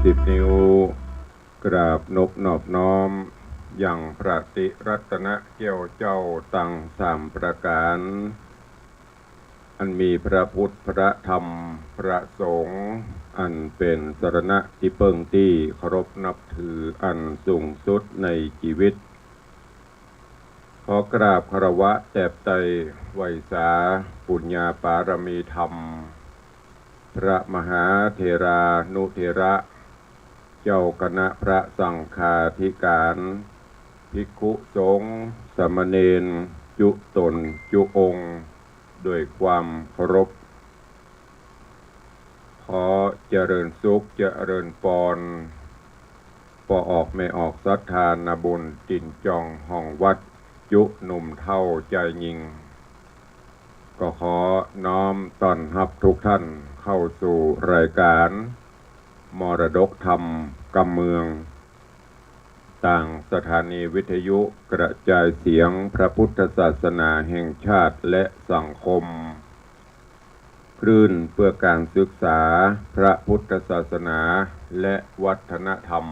10 นิ้วกราบนบนอบน้อมอย่างพระติรัตนเกี่ยวเจ้าตั้ง3 ประการอันมีพระพุทธพระธรรมพระสงฆ์อันเป็นสรณะที่เพิ่งที่เคารพนับถืออันสูงสุดในชีวิตขอกราบคารวะแตบไตรไวยสาปุญญาปารมีธรรมพระมหาเถรานุเถระเจ้าคณะพระสังฆาธิการภิกขุสงฆ์สามเณรจุตนจุองค์ด้วยความเคารพขอเจริญสุขเจริญปอนปอออกไม่ออกศรัทธานาบุญจินจองห้องวัดจุหนุ่มเท่าใจยิงก็ขอน้อมต้อนรับทุกท่านเข้าสู่รายการมรดกธรรมกำเมืองต่างสถานีวิทยุกระจายเสียงพระพุทธศาสนาแห่งชาติและสังคมคลื่นเพื่อการศึกษาพระพุทธศาสนาและวัฒนธรรม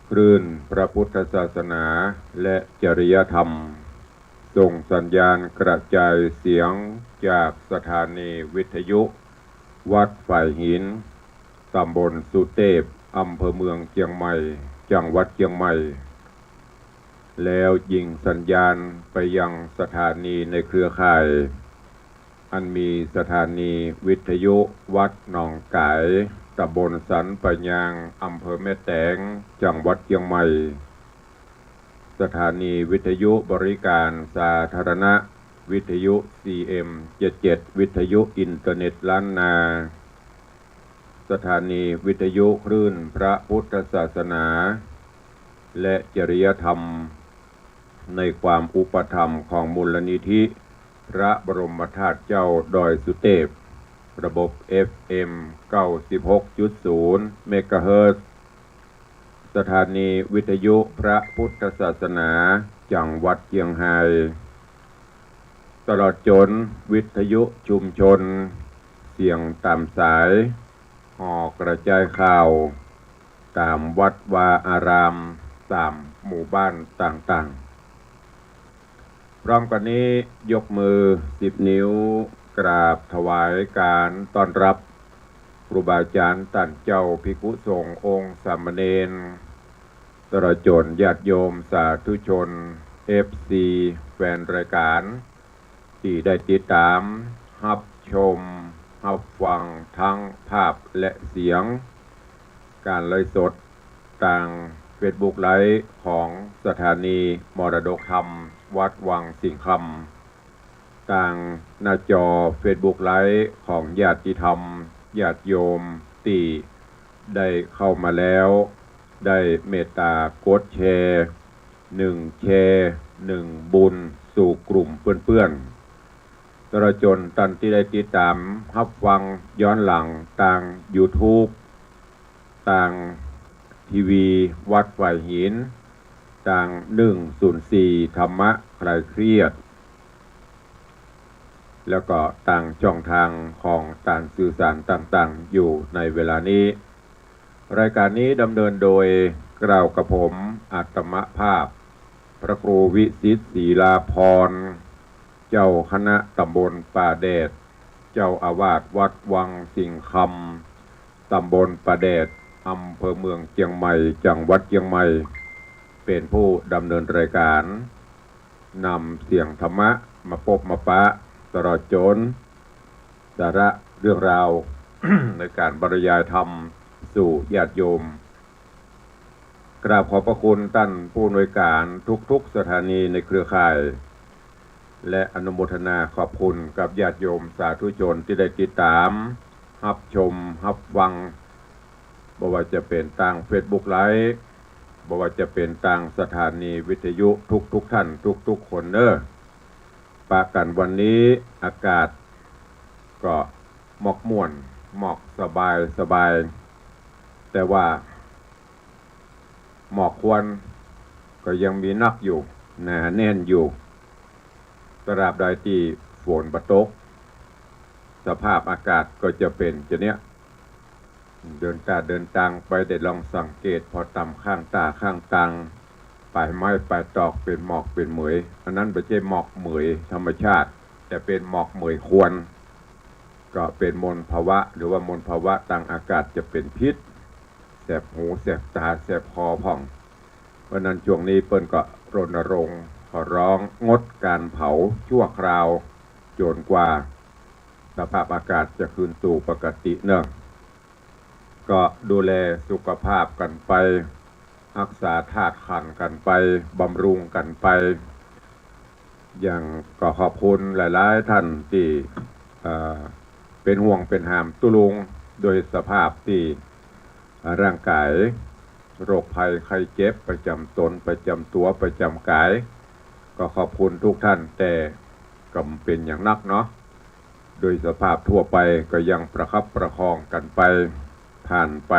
คลื่นพระพุทธศาสนาและจริยธรรมส่งสัญญาณกระจายเสียงจากสถานีวิทยุวัดฝ่ายหินตำบลสุเทพอำเภอเมืองเชียงใหม่จังหวัดเชียงใหม่แล้วยิงสัญญาณไปยังสถานีในเครือข่ายอันมีสถานีวิทยุวัดหนองกายตำบลสันปะยางอำเภอแม่แตงจังหวัดเชียงใหม่สถานีวิทยุบริการสาธารณะวิทยุ CM 77วิทยุอินเทอร์เน็ตล้านนาสถานีวิทยุคลื่นพระพุทธศาสนาและจริยธรรมในความอุปถัมภ์ของมูลนิธิพระบรมธาตุเจ้าดอยสุเทพระบบ FM 96.0 เมกะเฮิรตซ์สถานีวิทยุพระพุทธศาสนาจังหวัดเชียงรายตลอดจนวิทยุชุมชนเสียงตามสายห่อกระจายข่าวตามวัดวาอารามตามหมู่บ้านต่างๆพร้อมกันนี้ยกมือ10 นิ้วกราบถวายการต้อนรับครูบาอาจารย์ท่านเจ้าภิกขุสงฆ์องค์สามเณรตลอดจนญาติโยมสาธุชน FC แฟนรายการที่ได้ติดตามรับชมรับฟังทั้งภาพและเสียงการไลฟ์สดทาง Facebook ไลฟ์ของสถานีมรดกธรรมวัดวังสิงห์คำทางหน้าจอ Facebook ไลฟ์ของญาติธรรมญาติโยมที่ได้เข้ามาแล้วได้เมตตากดแชร์1แชร์1บุญสู่กลุ่มเพื่อนๆตลอดจนท่านที่ได้ติดตามรับฟังย้อนหลังทาง YouTube ทางทีวีวัดฝ่ายหินทาง104ธรรมะคลายเครียดแล้วก็ต่างช่องทางของการสื่อสารต่างๆอยู่ในเวลานี้รายการนี้ดำเนินโดยกล่าวกับผมอาตมภาพพระครูวิสิทธิ์ศรีลาภรณ์เจ้าคณะตำบลป่าแดดเจ้าอาวาสวัดวังสิงห์คำตำบลป่าแดดอำเภอเมืองเชียงใหม่จังหวัดเชียงใหม่เป็นผู้ดำเนินรายการนำเสียงธรรมะมาพบมาปะตลอดจนสาระเรื่องราว ในการบรรยายธรรมสู่ญาติโยมกราบขอบพระคุณท่านผู้อำนวยการทุกๆสถานีในเครือข่ายและอนุโมทนาขอบคุณกับญาติโยมสาธุชนที่ได้ติดตามรับชมรับฟังบ่ว่าจะเป็นทาง Facebook ไลฟ์บ่ว่าจะเป็นทางสถานีวิทยุทุกท่านทุกคนปากันวันนี้อากาศก็หมอกม่วนหมอกสบายแต่ว่าหมอกควันก็ยังมีนักอยู่หนาแน่นอยู่ตราบใดที่ฝนบ่ตกสภาพอากาศก็จะเป็นจะเนี้ย เดินตังไปได้ลองสังเกตพอต่ำข้างตาข้างตังปลายไม้ปลายตอกเป็นหมอกเป็นเหมยอันนั้นไม่ใช่หมอกเหมยธรรมชาติแต่เป็นหมอกเหมยควรก็เป็นมลภาวะหรือว่ามลภาวะทางอากาศจะเป็นพิษแสบหูแสบตาแสบคอผ่องเพราะนั้นช่วงนี้เปิ้นก็รณรงค์ขอร้องงดการเผาชั่วคราวจนกว่าสภาพอากาศจะคืนสู่ปกติเนอะก็ดูแลสุขภาพกันไปรักษาธาตุขันธ์กันไปบำรุงกันไปอย่างก็ขอบคุณหลายๆท่านที่เป็นห่วงเป็นหามตุลุงโดยสภาพที่ร่างกายโรคภัยไข้เจ็บประจำตนประจำตัวประจำกายก็ขอบคุณทุกท่านแต่ก็เป็นอย่างนักเนาะโดยสภาพทั่วไปก็ยังประคับประคองกันไปผ่านไป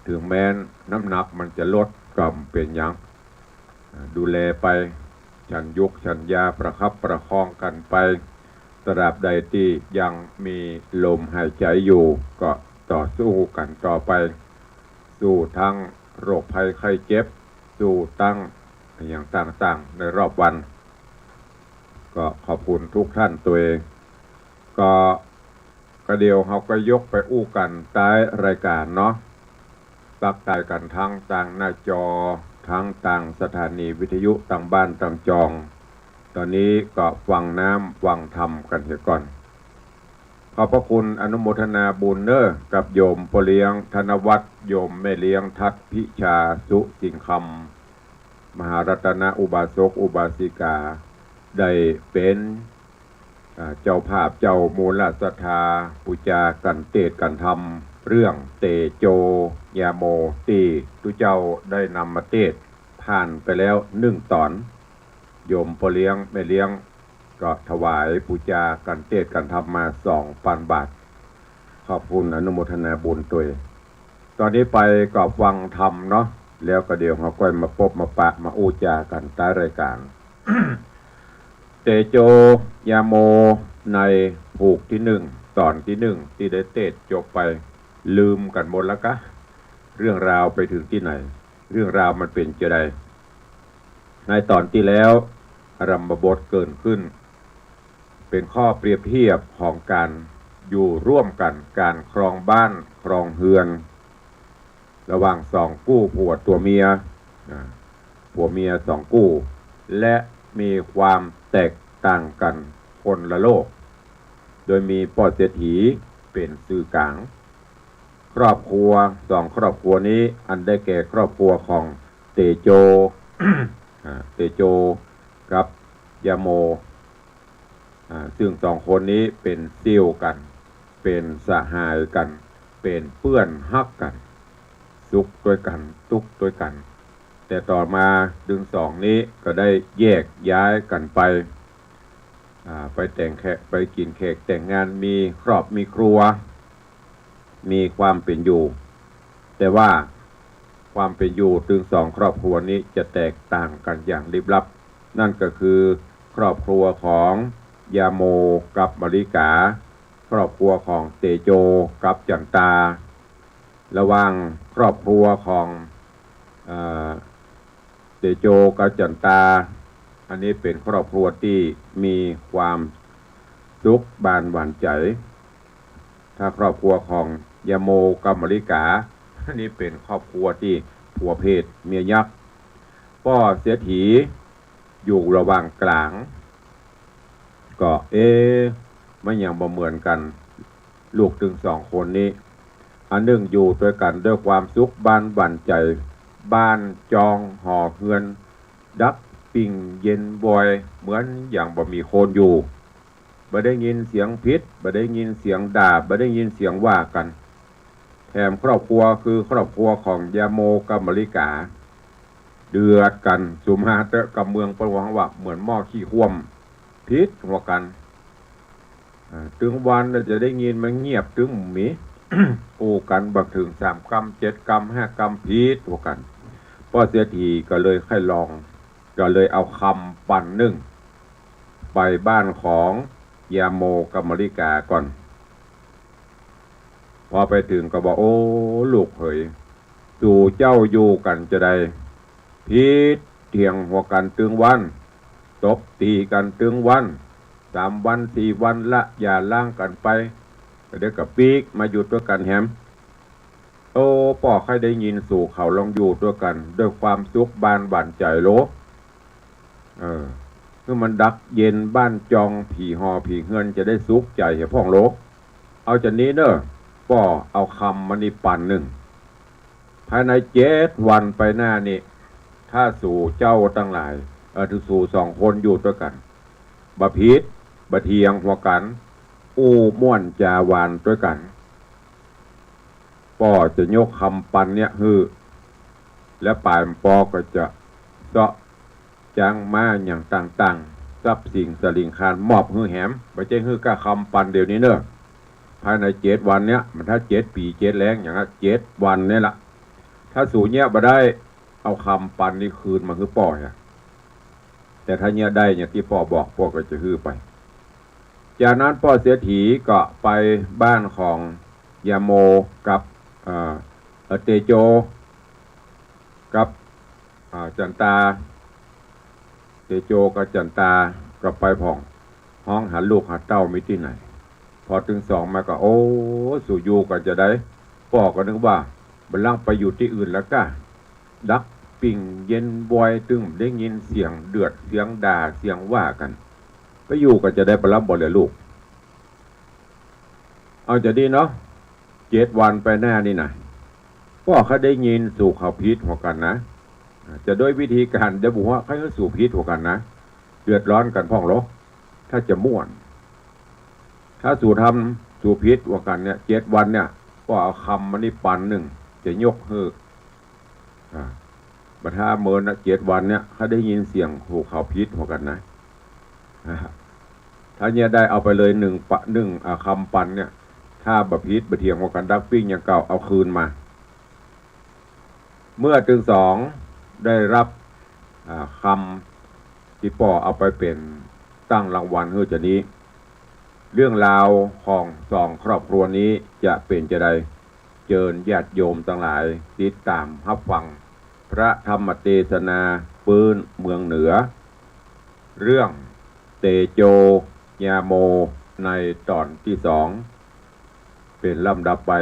ถึงแม้น้ำหนักมันจะลดก็เป็นอย่างดูแลไปฉันยุกฉันยาประคับประคองกันไปตราบใดที่ยังมีลมหายใจอยู่ก็ต่อสู้กันต่อไปสู้ทั้งโรคภัยไข้เจ็บสู้ตั้งอย่างต่างๆในรอบวันก็ขอบคุณทุกท่านตัวเองก็เดียวเขาก็ยกไปอู้กันใต้รายการเนาะปักใต้กันทั้งต่างหน้าจอทั้งต่างสถานีวิทยุต่างบ้านต่างจองตอนนี้ก็ฟังน้ำฟังธรรมกันเสียก่อนขอบพระคุณอนุโมทนาบุญเนอร์กับโยมพ่อเลี้ยงธนวัฒน์โยมแม่เลี้ยงทัศพิชาสุสิงคำมหารัตนอุบาสกอุบาสิกาได้เป็นเจ้าภาพเจ้ามูลศรัทธาปูจากันเทศกันธรรมเรื่องเตโจยาโมตีทุเจ้าได้นำมาเทศผ่านไปแล้ว1 ตอนโยมพ่อเลี้ยงแม่เลี้ยงก็ถวายปูจากันเทศกันธรรมมา 2,000 บาทขอบคุณอนุโมทนาบุญตัวตอนนี้ไปก็ฟังธรรมเนาะแล้วก็เดี๋ยวเขาก็มาพบมาปะมาอู้จากันใต้รายการ เตโจยาโมในผูกที่1ตอนที่1ที่ได้เทศจบไปลืมกันหมดแล้วกะเรื่องราวไปถึงที่ไหนเรื่องราวมันเป็นจะไดในตอนที่แล้วอารัมภบทเกิดขึ้นเป็นข้อเปรียบเทียบของการอยู่ร่วมกันการครองบ้านครองเฮือนระหว่าง2 คู่ผัวตัวเมียผัวเมีย2 คู่และมีความแตกต่างกันคนละโลกโดยมีพ่อเศรษฐีเป็นสื่อกลางครอบครัว2 ครอบครัวนี้อันได้แก่ครอบครัวของเตโจ เตโจกับยาโมซึ่ง2 คนนี้เป็นซิ่วกันเป็นสหายกันเป็นเพื่อนฮักกันสุขด้วยกันทุกข์ด้วยกันแต่ต่อมาดึง2 นี้ก็ได้แยกย้ายกันไปแต่งแขกไปกินแขกแต่งงานมีครอบมีครัวมีความเป็นอยู่แต่ว่าความเป็นอยู่ถึง2 ครอบครัวนี้จะแตกต่างกันอย่างลิบลับนั่นก็คือครอบครัวของยาโมกับมริกาครอบครัวของเตโจกับจันตาระหว่างครอบครัวของเตโจกับจันตาอันนี้เป็นครอบครัวที่มีความสุขบานหวานใจถ้าครอบครัวของยาโมกับมริกาอันนี้เป็นครอบครัวที่ผัวเพศเมียยักษ์พ่อเศรษฐีอยู่ระหว่างกลางก็ไม่อย่างบ่เหมือนกันลูกถึง2 คนนี้อันหนึ่งอยู่ด้วยกันด้วยความสุขบ้านหวานใจบ้านจองห่อเฮือนดับปิ่งเย็นบ่อยเหมือนอย่างบ่มีคนอยู่บ่ได้ยินเสียงพิษบ่ได้ยินเสียงด่าบ่ได้ยินเสียงว่ากันแถมครอบครัวคือครอบครัวของยาโมกับมริกาเดือดกันสุมหาเตะกับเมืองประวังว่าเหมือนหม้อขี้ห่วมพิษหัวกันถึงวันจะได้ยินมันเงียบถึงหมี โอ้กันบักถึง3 กรัม 7 กรัม 5 กรัมพิษหัวกันพ่อเสียทีก็เลยค่อยลองก็เลยเอาคำปั่น1ไปบ้านของยาโมกับมริกาก่อน พอไปถึงก็บอกโอ้ลูกเอ๋ยสู่เจ้าอยู่กันจะได้พิษเถียงหัวกันตึงวันตบตีกันตึงวัน3 วัน4 วันละอย่าล่างกันไปเดี๋ยวกับปีกมาอยู่ตัวกันแฮมโอ้ป่อใครได้ยินสู่เขาลองอยู่ตัวกันด้วยความสุขบานบั่นใจโลคือมันดักเย็นบ้านจองผีหอผีเงินจะได้สุขใจเหรอพ่องโลกเอาจากนี้เนอะป่อเอาคำมันนี่ปั่นหนึ่งภายใน7 วันไปหน้านี่ถ้าสู่เจ้าตั้งหลายถึงสู่2 คนอยู่ด้วยกันบะพีดบะเทียงหัวกันอู้ม่วนจาวานด้วยกันป่อจะยกคำปันเนี่ยฮือและปลายปอก็จะเสาะจังมาอย่างต่างๆทรัพย์สิ่งสลิงคารมอบฮือแหมไม่ใช่ฮือก้าคำปันเดี๋ยวนี้เนอะภายใน7 วันเนี้ยมันถ้า7 ปี7 แรงอย่างนั้น7 วันเนี่ยละถ้าสู่เนี้ยมาได้เอาคำปันนี่คืนมาฮือป่อเนี่ยแต่ถ้าเนี้ยได้เนี่ยที่ป่อบอกป่อก็จะฮือไปจากนั้นป่อเสียถีก็ไปบ้านของยาโมกับเตโจกับจันตาเตโจกับจันตาก็ไปผ่องห้องหาลูกหาเต้าไม่ที่ไหนพอถึง2มาก็โอ้สู่อยู่ก็จะได้ป่อก็นึกว่าบัลลังไปอยู่ที่อื่นแล้วก็ดักปิ่งเย็นบอยตึงได้ยินเสียงเดือดเสียงด่าเสียงว่ากันไปอยู่ก็จะได้บัลลังบ่เลยลูกเอาจะดีเนาะ7 วันไปหน้านี่นะป่อเขาได้ยินสู่เขาพิษหัวกันนะจะด้วยวิธีการจะบอกว่าเขาสู่พิษหัวกันนะเดือดร้อนกันพ่องหรอถ้าจะม่วนถ้าสู่ทำสู่พิษหัวกันเนี่ย7 วันเนี่ยก็เอาคำมันนี่ปันหนึ่งจะยกฮือบัดถ้าเมินนะ7 วันเนี่ยเขาได้ยินเสียงถูกเขาพิษหัวกันนะถ้าเนี่ยได้เอาไปเลย1 คำปันเนี่ยถ้าบะพิษบะเทียงหัวกันดักปิ้งอย่างเก่าเอาคืนมาเมื่อถึง2ได้รับคำที่ป่อเอาไปเป็นตั้งรางวัลเฮือจะนี้เรื่องราวของ2 ครอบครัวนี้จะเป็นจะใดเชิญญาติโยมทั้งหลายติดตามรับฟังพระธรรมเทศนาปืนเมืองเหนือเรื่องเตโจยาโมในตอนที่2เป็นลำดับไป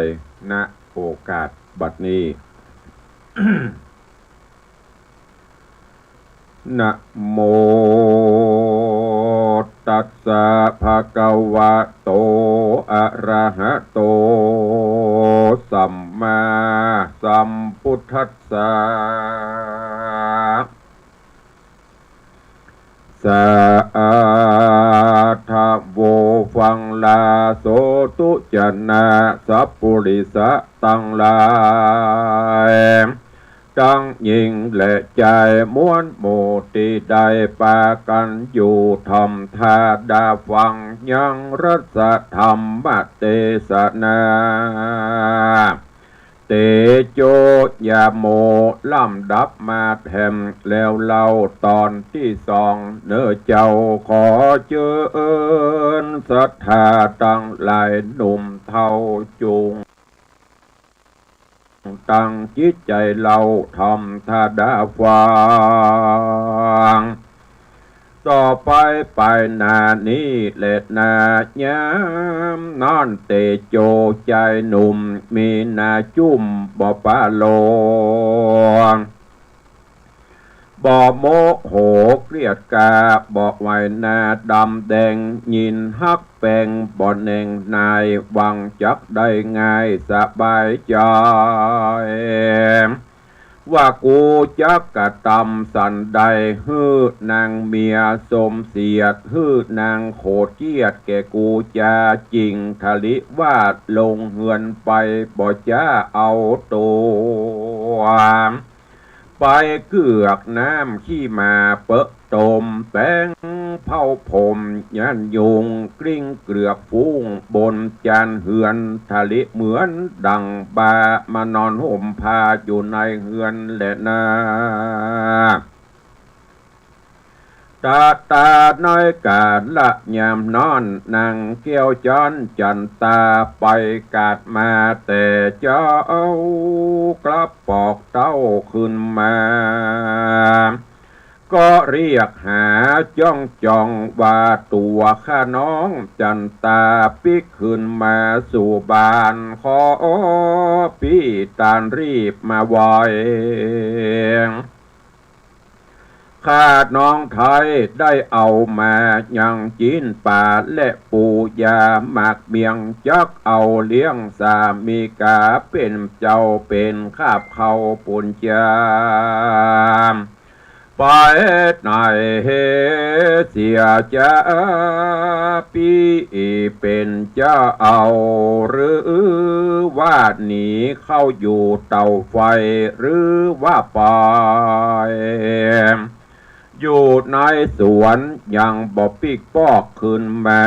ณโอกาสบัดนี้ นะโมตัสสะภะคะวะโตอะระหะโตสัมมาสัมพุทธัสสะสะทะโวฟังลาโสตุจนะสัพพุริสะตังหลายตั้งยิงและใจม้วนโมติได้ปากันอยู่ทำทาดาฟังยังรัสธรรมเทศนาเตโจยาโมลำดับมาแถมแล้วเล่าตอนที่2เนื้อเจ้าขอเชิญศรัทธาตั้งหลายหนุ่มเท่าจุงตั้งจิตใจเราทำทาดาฟังต่อไปไปนานี้เล็ดนายามนอนเตโจใจหนุ่มมีนาจุ่มบ่ปาโลงบ่โมโหเกลียดกาบ่ไว้นาดำแดงยินฮักแปงบ่เน่งนายวังจักได้ง่ายสบายใจว่ากูจักกะตำสันใดฮื้อนางเมียสมเสียดฮื้อนางโคตรเกียดแก่กูจะจริงทะลิวาดลงเหือนไปบ่จะเอาตัวไปเกือกน้ำขี้มาเปะตมแป้งเผาผมยันยุงกลิ้งเกลือกฟุ้งบนจานเหือนทะลิเหมือนดังบามานอนห่มผ้าอยู่ในเหือนและนาต กาตาน้อยกาดละยามนอนนางเกี้ยวจอนจันตาไปกาดมาแต่เจ้ากลับปอกเต้าขึ้นมาก็เรียกหาจ้องจองว่าตัวข้าน้องจันตาปิกขึ้นมาสู่บ้านขอพี่ตานรีบมาไวข้าน้องไทยได้เอามายังจีนป่าและปูยาหมากเบียงจักเอาเลี้ยงสามีกาเป็นเจ้าเป็นข้าบเขาปุญญาไปไหนเสียจะปีเป็นเจ้าเอาหรือว่าหนีเข้าอยู่เตาไฟหรือว่าไปอยู่ในสวนยังบ่ปิกปอกขึ้นมา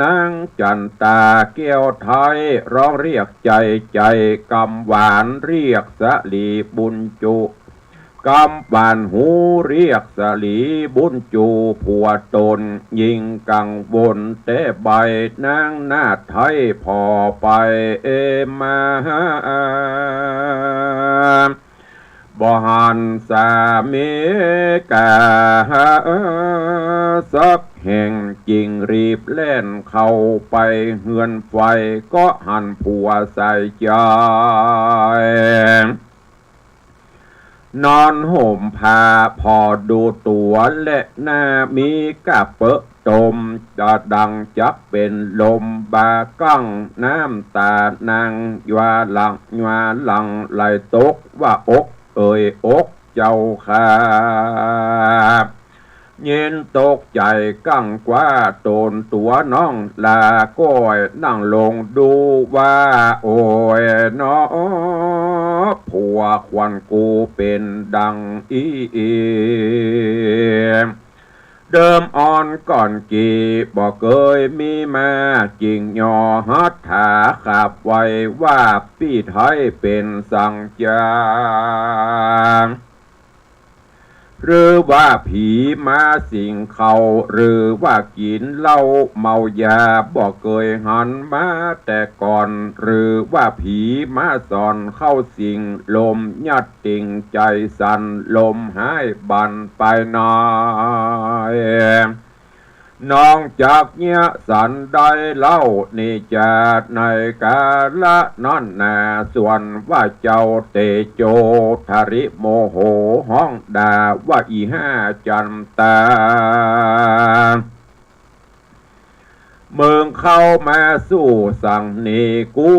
นางจันตาเกี้ยวไทยร้องเรียกใจกำหวานเรียกสลีบุญจุกำบานหูเรียกสลีบุญจูผัวตนยิงกังวลแต่ใบนางหน้าไทยพอไปมาบ่หันสามีกาสักแห่งจริงรีบเล่นเข้าไปเฮือนไฟก็หันผัวใส่ใจนอนห่มผ้าพอดูตัวและหน้ามีกะเปะตมจะดังจับเป็นลมบากั้งน้ำตานางยาหลังไหลตกว่าอกอกเจ้าข้าเย็นตกใจกั้งกว่าโตนตัวน้องลาก้อยนั่งลงดูว่าโอ้ยน้อผัวควันกูเป็นดังเดิมอ่อนก่อนกี่บ่เคยมีมาจริงยอฮัดถาขับไว้ว่าพี่ไทยเป็นสังจางหรือว่าผีมาสิงเขาหรือว่ากินเหล้าเมายาบอกเคยหันมาแต่ก่อนหรือว่าผีมาสอนเข้าสิงลมยัดติ่งใจสั่นลมหายบันไปหน่อยน้องจากเนี้ยสันได้เล่านิจาในกาละนั่นนาส่วนว่าเจ้าเตโจทริโมโหห้องด่าว่าอีห้าจันตาเมืองเข้ามาสู้สั่งนี่กู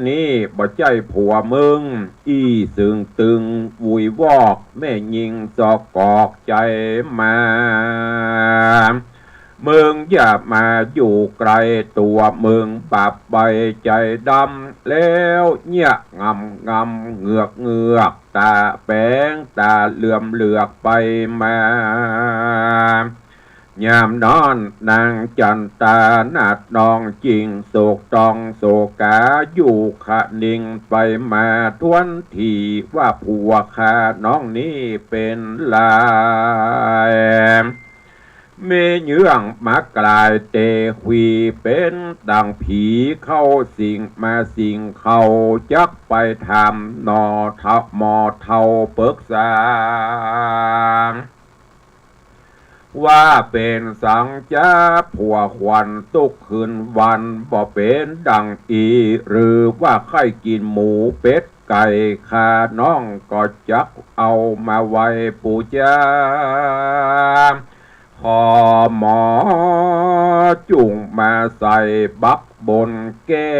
นี่บ่ใจผัวมึงอีสึงตึงวุยวอกแม่ยิงสอกกอกใจมามึงอย่ามาอยู่ไกลตัวมึงปรับใบใจดำแล้วเนี่ยงำเหงือกตาแป้งตาเหลือกไปมายามนอนนางจันตานาดนองจริงโศกตองโศกาอยู่ขะนิ่งไปมาทวนทีว่าผัวข้าน้องนี้เป็นลายเมเยื่องมากลายเตขวีเป็นดังผีเข้าสิงมาสิงเข้าจักไปทำนอทับมอเท่าเปิกสางว่าเป็นสังจาผัวควันตุกคืนวันบ่เป็นดังอีหรือว่าใครกินหมูเป็ดไก่ข้าน้องก็จักเอามาไว้ปูจาพอหมอจุงมาใส่บับบนแก้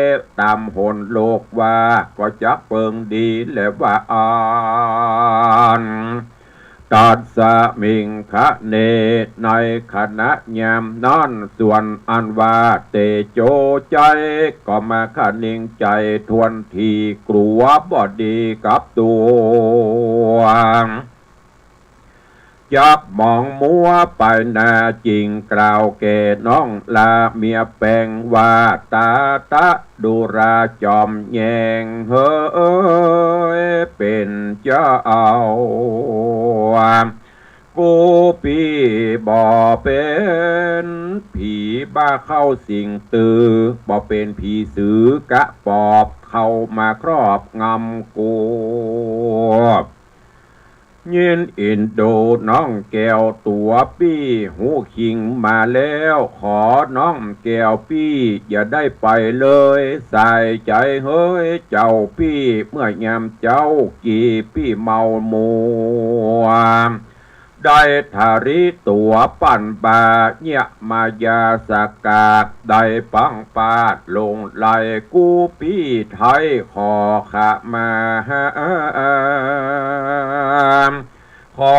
ตามหนโลกว่าก็จักเปิงดีและว่าอ่านตัดสมิงคะเนในขณะยามนอนส่วนอันว่าเตโจใจก็มาขนิ่งใจทวนทีกลัวบอดีกับตัวจับมองมัวไปนาจริงกล่าวแก่น้องลาเมียแปงว่าตาดูราจอมแยงเฮ้ยเป็นเจ้า กูพี่บ่เป็นผีบ้าเข้าสิงตือบ่เป็นผีสือกะปอบเข้ามาครอบงำกูยินอินโดน้องแก้วตัวปี้หูคิงมาแล้วขอน้องแก้วปี้อย่าได้ไปเลยใส่ใจเฮ้ยเจ้าปี้เมื่อยามเจ้ากี่ปี้เมามัวได้ทาริตัวปั่นบาเนี่ยมายาสกากได้ปังปาดลงไหลกูปี้ไทยขอขะมาขอ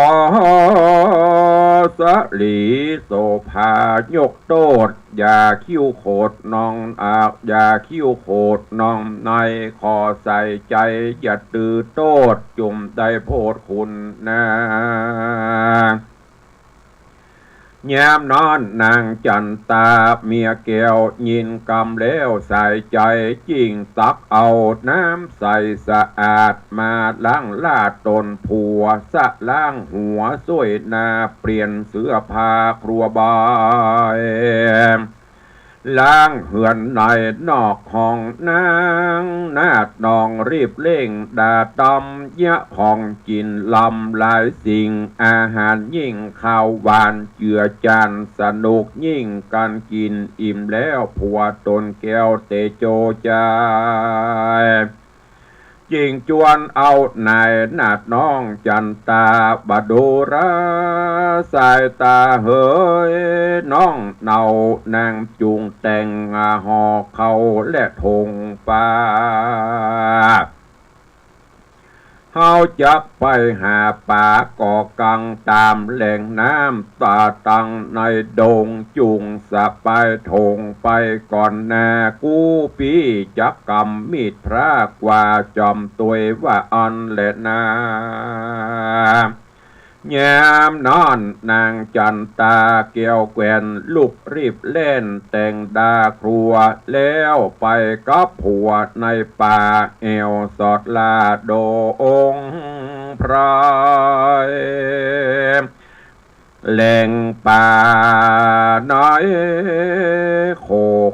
สลีโสภายกโตดอย่าคิ้วโคดน้องอย่าคิ้วโคดน้องในขอใส่ใจอย่าตื่นโตดจุ่มได้โพดคุณนะยามนอนนางจันตาเมียแก้วยินกำแล้วใส่ใจจริงตักเอาน้ำใสสะอาดมาล้างลาดตนผัวสะล้างหัวสวยนาเปลี่ยนเสื้อผ้าครัวบายล้างเหือนในนอกห้องนางนาดนองรีบเร่งดาตำยะของกินลำหลายสิ่งอาหารยิ่งข้าวหวานเจือจานสนุกยิ่งการกินอิ่มแล้วผัวตนแก้วเตโจใจจิงจวนเอานายนาดน้องจันตาบดูราสายตาเฮยน้องเนานางจุงแต่งหอเขาและทงป่าเฮาจักไปหาป่าก่อกังตามแหล่งน้ำตาตังในดงจุงสะไปทงไปก่อนนากูปีจักกำมีดพระกว่าจอมตัวว่าอันและนายามนอนนางจันตาเกี่ยวแกวนลูกรีบเล่นแต่งดาครัวแล้วไปกับผัวในป่าแอวสอดลาโดองพรายแหล่งป่าน้อยโค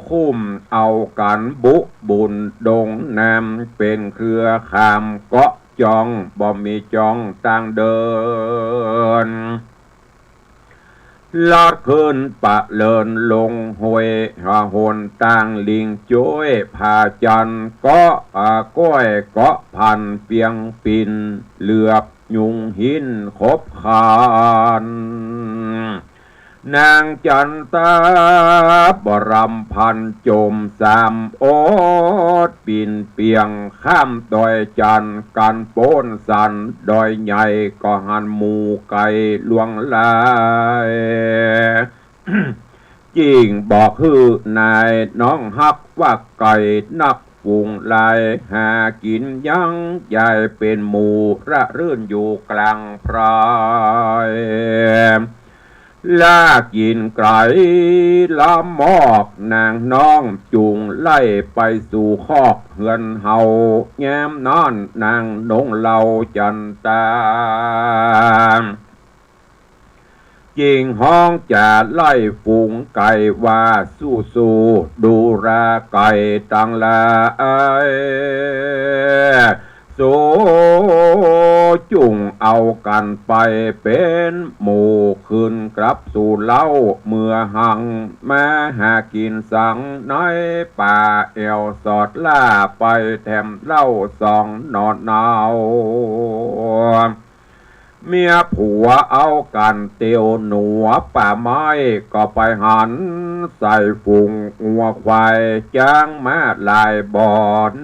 คุ้มเอากันบุบุญดงนำเป็นเครือขามเกาะจองบ่มีจองต่างเดินลอดขึ้นปะเลินลงห้วยหนต่างลิงจ้วยผาจันก็ก้อยเกาะพันเปียงปินเหลือบยุงหินคบคานนางจันตาบรำพันโจมสามโอดปินเปียงข้ามดอยจันกันโป้นสันดอยใหญ่ก็หันหมูไก่ลวงลายจริงบอกคือนายน้องฮักว่าไก่นักฝูงลายหากินยังใหญ่เป็นหมูระรื่นอยู่กลางพรายลากินไก่ละมอกนางน้องจุงไล่ไปสู่คอกเฮือนเฮาแง้มนอนนางนงเหล่าจันตาจิงห้องจะไล่ฝูงไก่ว่าสู้ดูราไก่ตังลาโซจุงเอากันไปเป็นหมู่คืนกลับสู่เล่าเมื่อหังมาหากินสังในป่าเอวสอดล่าไปแถมเล่าสองนอนหนาวเมียผัวเอากันเตียวหนัวป่าไม้ก็ไปหันใส่ฝูงงัวควายจ้างมาลายบ่อ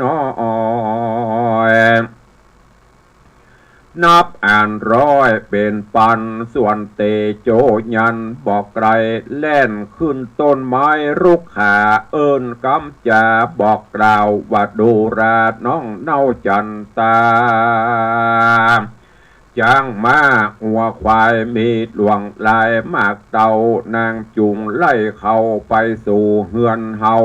น้อยนับอ่านร้อยเป็นปันส่วนเตโจยันบอกไกลแล่นขึ้นต้นไม้รุกขาเอิญกำจาบอกกล่าวว่าดูราน้องเน่าจันตาจ้างมาหัวควายมีดวงลายมากเต่านางจุงไล่เข้าไปสู่เฮือนเฮา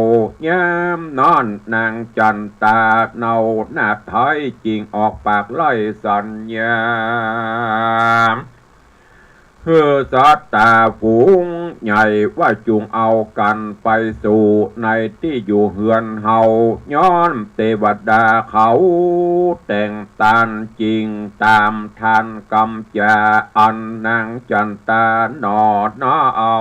ย้ำนอนนางจันตาเนาหน้าไทยจริงออกปากไล่สัญญา เฮือสัตตาฝูงใหญ่ว่าจุงเอากันไปสู่ในที่อยู่เฮือนเฮาย้อนเทวดาเขาแต่งตานจริงตามทันกำจาอันนางจันตาหนอนาเอา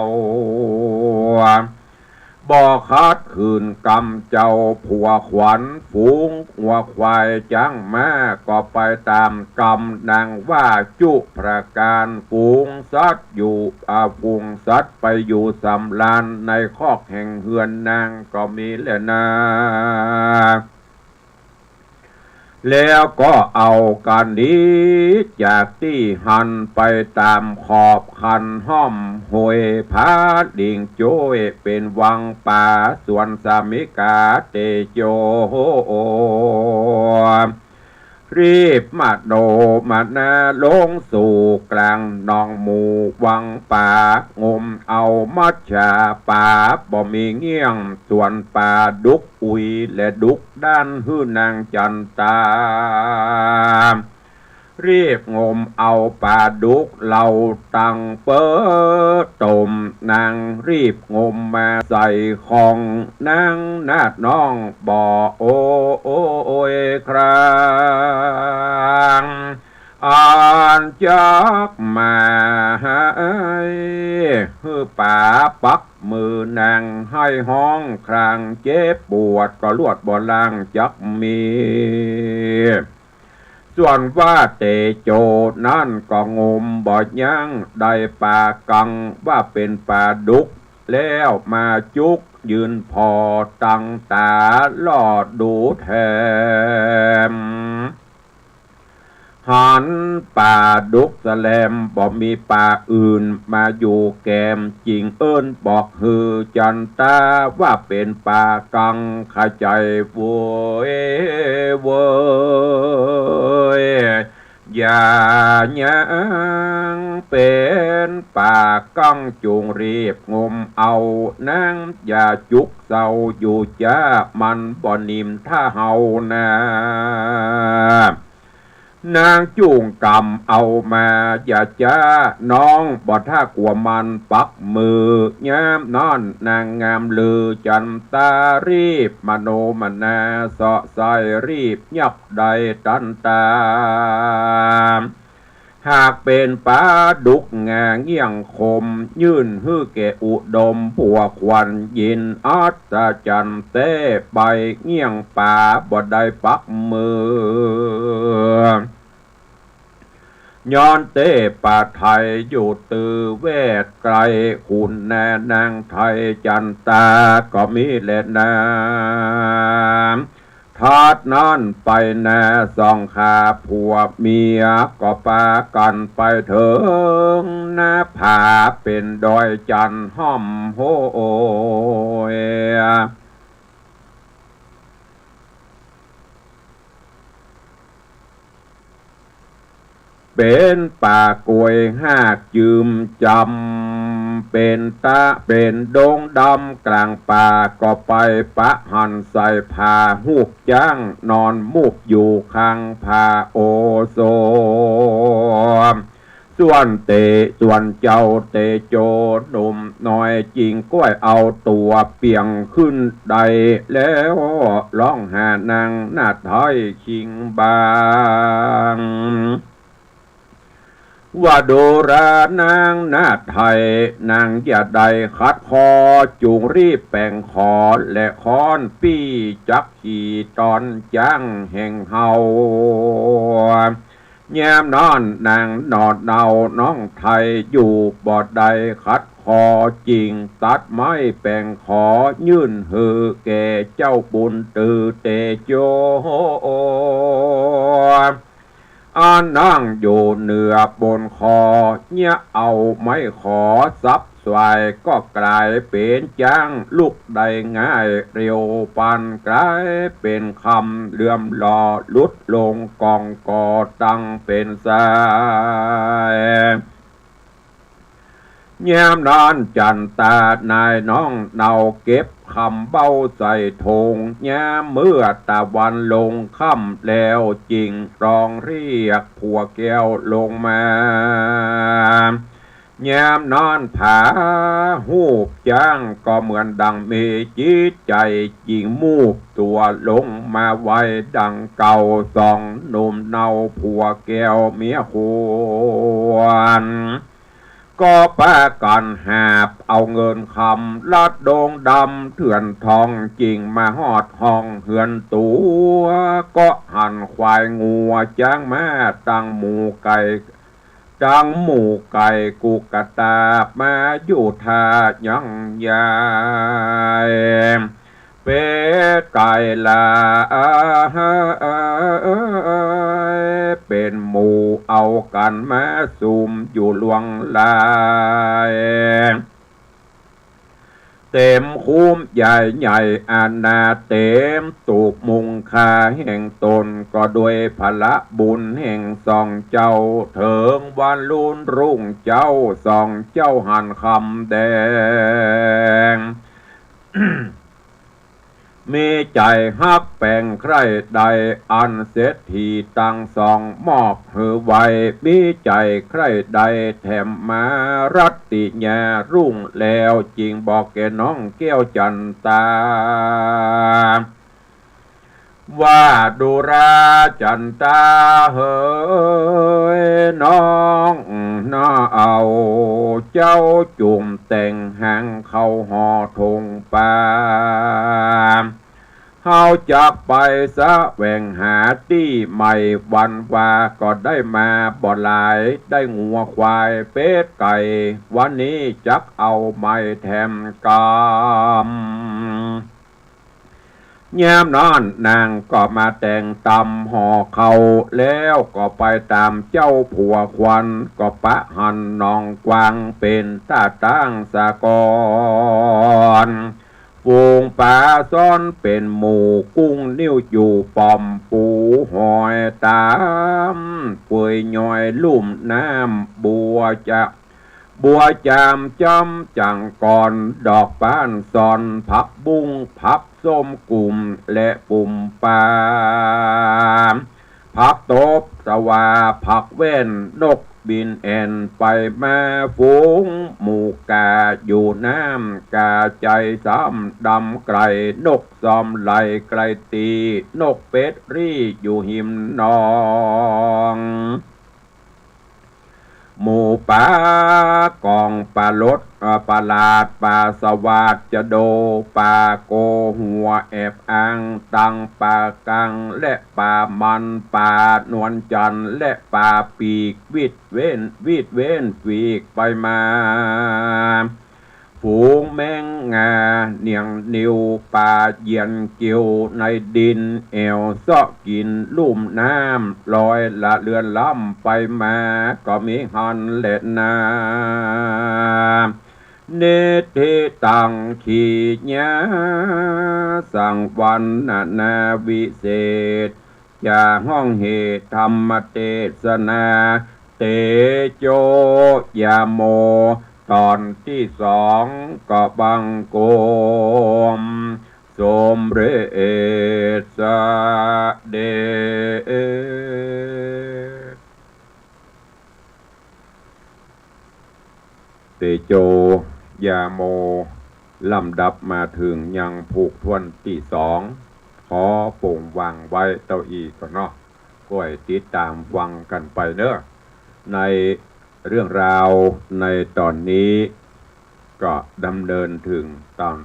บ่คัดคืนกำเจ้าผัวขวัญฝูงหัวควายจังแม่ก็ไปตามกำนางว่าจุประการฝูงสัตว์อยู่ฝูงสัตว์ไปอยู่สำลานในคอกแห่งเฮือนนางก็มีแหละนะแล้วก็เอาการนี้จากที่หันไปตามขอบคันห้อมหวยพาดิ่งโจยเป็นวังป่าส่วนสามิกาเตโจรีบมาโดมานาลงสู่กลางหนองหมู่วังป่างมเอามัจฉาป่าบ่มีเงี้ยงส่วนป่าดุกอุยและดุกด้านหื้อนางจันตารีบงมเอาปลาดุกเหล่าตังเปิดต้มนางรีบงมมาใส่ของนางนาดน้องบ่อโอยครางอ่านจักมาฮือป่าปักมือนางให้ห้องครางเจ็บปวดก็ลวดบ่ล่างจักมีส่วนว่าเตโจนั่นก็งมบ่ยั้งได้ปลากังว่าเป็นปลาดุกแล้วมาจุกยืนพอตั้งตาลอดดูแถมหันป่าดุกแสลมบ่มีป่าอื่นมาอยู่แกมจริงเอิ้นบอกฮือจันตาว่าเป็นป่ากังขจายโวยเวยอย่ายังเป็นป่ากังจุงรีบงมเอานั่งอย่าจุกเศร้าอยู่จ้ามันบ่นิ่มถ้าเฮานะ นางจูงกำเอามาอย่าจ้าน้องบ่ถ้ากลัวมันปักมือยามนอนนางงามลือจันตารีบมโนมนาเสาะใสรีบยับใดตันตาหากเป็นป่าดุกงาเงี้ยงคมยื่นฮื้อแก่อุดมผัวควันยินอัศจันเต้ใบเงี้ยงป่าบ่ได้ปักมือย้อนเต้ป่าไทยอยู่ตือเวทไกลคุณแน่นางไทยจันตาก็มีแลนามทาดนั่นไปแน่สองขาผัวเมียก็ปากันไปเถิงหน้าผาเป็นดอยจันห้อมโหยเป็นป่ากล้วยหากยืมจำเป็นตาเป็นดงดำกลางป่าก็ไปปะหันใส่ผ้าหูกจ้างนอนมุกอยู่ข้างผ้าโอโซส่วนเตส่วนเจ้าเตโจหนุ่มน้อยจริงก้อยเอาตัวเปียงขึ้นใดแล้วร้องหานางนาไทยชิงบางว่าโดรานางนาไทยนางอย่าใดคัดคอจูงรีบแป่งขอและค้อนปี้จักขี่ตอนจ้างแห่งเฮายามนอนนางนอดเนาน้องไทยอยู่บ่อใดคัดคอจริงตัดไม้แป่งขอยื่นหือแก่เจ้าบุญตือเตโจนั่งอยู่เหนือบนคอเนี่ยเอาไม่ขอซับสวยก็กลายเป็นจ้างลูกได้ง่ายเร็วปันกลายเป็นคำเลื่อมหล่อลุดลงกองกอตั้งเป็นสายยามนอนจันตานายน้องเนาเก็บคำเบ้าใส่ธงยามเมื่อตะวันลงค่ำแล้วจริงร้องเรียกผัวแก้วลงมา ยามนอนผาหูบจ้างก็เหมือนดังมีจิตใจจริงมูบตัวลงมาไว้ดังเก่าสองหนุ่มเนาผัวแก้วเมียควรก็ป้ากันหาบเอาเงินคำลัดโดงดำเถื่อนทองจริงมาหอดห้องเหือนตัวก็หันควายงัวจ้างมาตั้งหมูไก่จังหมูไก่กุกะตามาอยู่ทายังยายเป็ดไก่ลาเป็นหมูเอากันมาซุ่มอยู่ลวงลายเต็มคุ้มใหญ่ใหญ่อาณาเต็มตูกมุงคาแห่งตนก็ด้วยพละบุญแห่งสองเจ้าเถิงวันลุนรุ่งเจ้าสองเจ้าหันคำแดง มีใจฮักแป่งใครใดอันเศรษฐีตั้งสองมอบหือไว้มีใจใครใดแถมมารัตติญารุ่งแล้วจริงบอกแกน้องแก้วจันตาว่าดูราจันตาเฮ้ยน้องน่าเอาเจ้าจุ่มแต่งหางเข้าห่อทงปาเฮาจากไปสะแหวงหาที่ใหม่วันว่าก็ได้มาบ่หลายได้งัวควายเป็ดไก่วันนี้จักเอาไม้แถมกยามนอนนางก็มาแต่งตำห่อเขาแล้วก็ไปตามเจ้าผัวควันก็ปะหันนองกวางเป็นตาตั้งสะกอนฟูงปลาซ้อนเป็นหมูกุ้งนิ้วอยู่ปอมปูหอยตามป่วยย่อยลุ่มน้ำบัวจามจำจังก่อนดอกป้านซอนผักบุ้งผักส้มกลุ่มและปุ่มปลาผักตบสวาผักเว้นนกบินแอนไปมาฝูงหมูกาอยู่น้ำกาใจซ้ำดำไกลนกซอมไหลไกลตีนกเป็ดรี่อยู่หิมนองหมูป่ากองปลาลดปลาลาดปลาสวาดจะโดปลาโกหัวแอบอ่างตังปลากังและปลามันปลานวลจันทร์และปลาปีกวิดเว้นปีกไปมาฝูงแมงงาเนียงนิวปลาเยียนเกี่ยวในดินแอวซอกกินลุ่มน้ำลอยละเลือนล้ำไปมาก็มีหันเล็ดนาเนติตังขีญาสังวันนาวิเศษอย่าห้องเหตุธรรมเทศนาเตโจยาโมตอนที่สองก็บังโกมสมเรศเดชเตโจยาโมลำดับมาถึงยังผูกทวนที่สองขอโป่งวางไว้เต้าอีก่อนเนาะก็ให้ติดตามฟังกันไปเนอะในเรื่องราวในตอนนี้ก็ดำเนินถึงตอน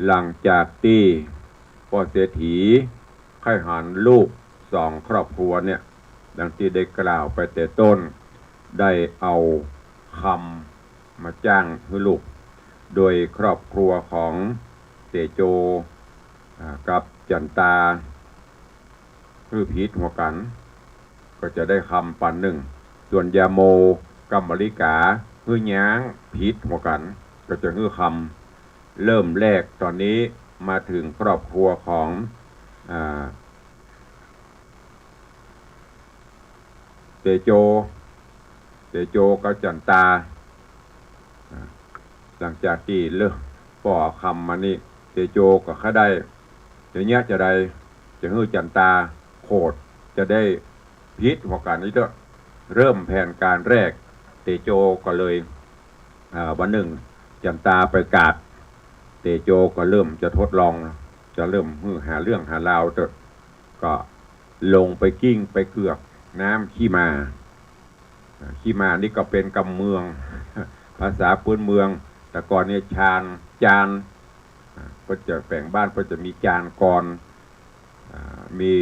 หลังจากที่พ่อเศรษฐีไข่หันลูกสองครอบครัวเนี่ยดังที่ได้กล่าวไปแต่ต้นได้เอาคำมาจ้างให้ลูกโดยครอบครัวของเตโจกับจันตาคือพีทหัวกันก็จะได้คำปันหนึ่งส่วนยาโมกัมมลิกาฮื้อย้างพีทหัวกันก็จะฮื้อคำเริ่มแรกตอนนี้มาถึงครอบครัวของเตโจกับจันตาหลังจากที่เลิกป่อคำมานี่เตโจก็ข้าได้เดี๋ยวนี้จะได้จะฮื้อจันตาโคดจะได้พิษหัวกันนี้เถอะเริ่มแผนการแรกเตโจก็เลย วันหนึ่งจันตาไปกาดเตโจก็เริ่มจะทดลองจะเริ่มหาเรื่องหาราวเถอะก็ลงไปกิ้งไปเกือกน้ำขี้มานี่ก็เป็นกำเมืองภาษาพื้นเมืองแต่ก่อนเนี่ยจานก็จะแปลงบ้านก็จะมีจานก่อนมี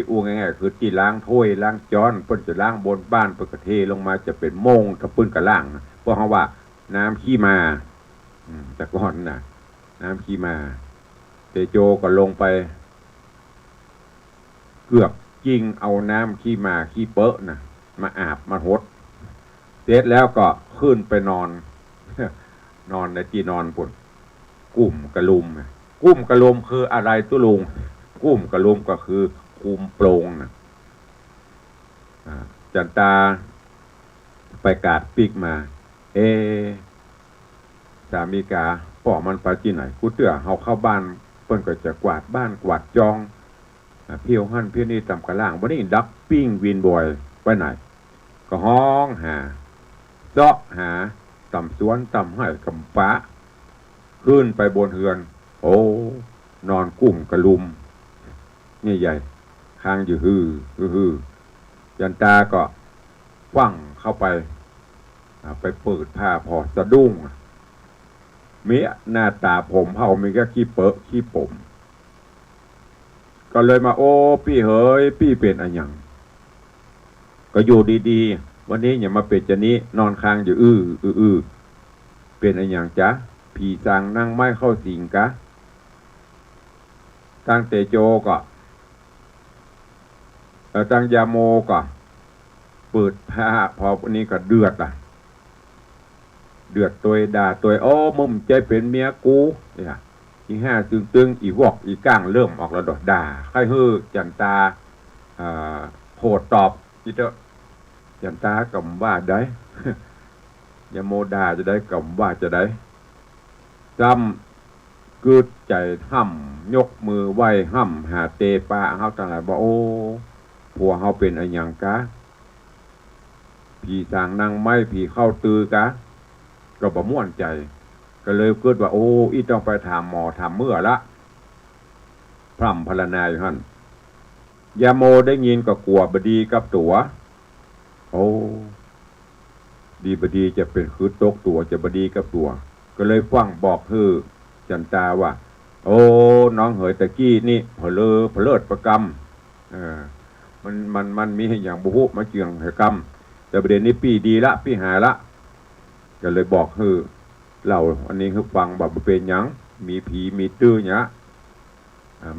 อู้ง่ายๆคือที่ล้างถ้วยล้างจ้อนเพิ่นจะล้างบนบ้านเพิ่นก็เทลงมาจะเป็นโมงถ้าเพิ่นก็ล้างเพราะเขาว่าน้ำขี้มาแต่ก่อนน่ะน้ำขี้มาเตโจก็ลงไปเกือกกิ้งเอาน้ำขี้มาขี้เปอะนะมาอาบมาหดเสร็จแล้วก็ขึ้นไปนอน นอนในที่นอนปุ่นกุ้มกระลุมคืออะไรตุลุงกุ้มกระลุมก็คือคุมโปรงนะจันตาไปกาดปีกมาสามีกาป่อมันไปที่ไหนกูเตื้อเฮาเข้าบ้านเปิ้นก็จะกวาดบ้านกวาดจองเพียวหั่นเพียวนี่ตำกระล่างวันนี้ดักปิ้งวินบอยไปไหนก็ห้องหาเจาะหาตำสวนตำให้กำฟ้าขึ้นไปบนเฮือนโอ้นอนกุ้มกระลุมนี่ใหญ่ค้างอยู่ฮือจันตาก็ฟั่งเข้าไปเปิดผ้าพอสะดุ้งเมียหน้าตาผมเฮามีแค่ขี้เปอะขี้ผมก็เลยมาโอ้พี่เฮ้ยพี่เป็นอะไรอย่างก็อยู่ดีๆวันนี้อย่ามาเป็นจะนี้นอนค้างอยู่เป็นอะไรอย่างจ๊ะผีสางนั่งไม้เข้าสิงกะตั้งเตโจก็ตั้งยาโมก็เปิดผ้าพอวันนี้ก็เดือดตัวด่าตัวโอ้มึงใจเป็นเมียกูเนี่ยอีห้าตึงอีวอกอีก้างเริ่มออกแล้วดอกด่าใครฮือจันตาโหดตอบอีเตอจันตากำว่าได้ ยาโมดาจะได้กำว่าจะได้จำกึดใจห้ำยกมือไหวห้ำหาเตปาเฮาต่างหลายบอกโอ้ผัวเฮาเป็นอะไรอย่างกะผีสางนางไม้ผีเข้าตือกะก็บ่ม่วนใจก็เลยเกิดว่าโอ้อีต้องไปถามหมอถามเมื่อละพร่ำพรรณนาอยู่หั่นยาโมได้ยินก็กลัวบดีกับตัวโอ้ดีบดีจะเป็นคือตกตัวจะบดีกับตัวก็เลยฟังบอกจันตาว่าโอ้น้องเหยตะกี้นี่เพลิดประกรรมมันมีอย่างบุหุมาเจียงเหกรรมแต่ประเด็นนี้ปีดีละปีหาละก็เลยบอกเล่าอันนี้ฟังแบบเป็นยังมีผีมีตื้อเนี่ย